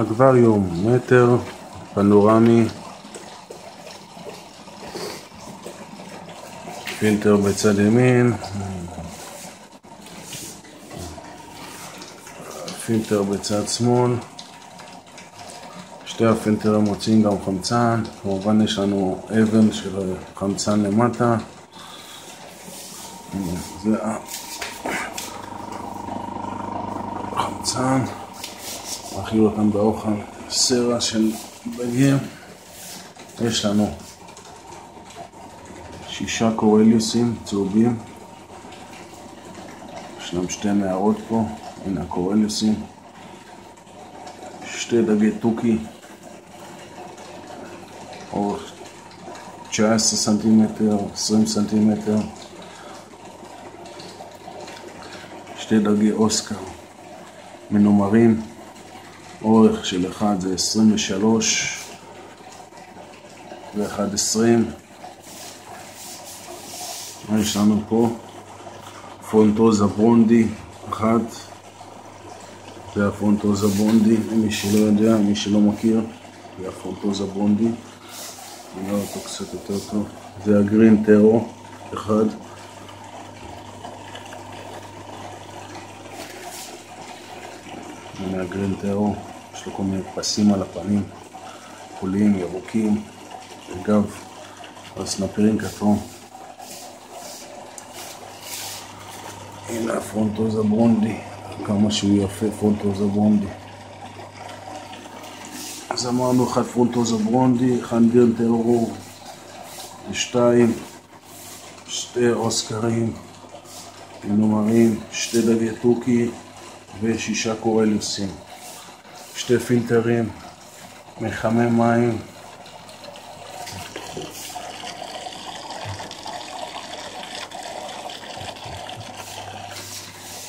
אקווריום, מטר, פנורמי, פילטר בצד ימין, פילטר בצד שמאל. שתי הפילטרים מוצאים גם חמצן, כמובן יש לנו אבן של חמצן למטה. זה החמצן, מאכיל אותם באוכל סרע של דגים. יש לנו 6 קורליוסים צהובים, ישנם 2 מערות פה, הנה הקורליוסים, 2 דגי טוקי, אורך 19 סנטימטר, 20 סנטימטר, 2 דגי אוסקר מנומרים, אורך של אחד זה 23 ואחד 20. יש לנו פה פונטוזה ברונדי אחד, זה הפונטוזה ברונדי, מי שלא יודע, מי שלא מכיר, זה הפונטוזה ברונדי, נראה אותו קצת יותר טוב. זה הגרין טרו אחד, הנה הגרין טרו, יש לו כל מיני פסים על הפנים, כחולים, ירוקים, אגב, הסנפירים כתום. הנה הפונטוזה ברונדי, כמה שהוא יפה פונטוזה ברונדי. אז אמרנו 1 פונטוזה ברונדי, 1 גרין טרו, 2 אוסקרים מנומרים, 2 דגי טוקי ו6 קורליוסים, 2 פילטרים, מחמם מים,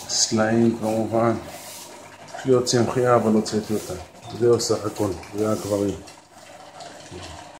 סלעים כמובן, יש לי עוד צמחייה אבל הוצאתי אותה. זהו סך הכל, זה האקווריום.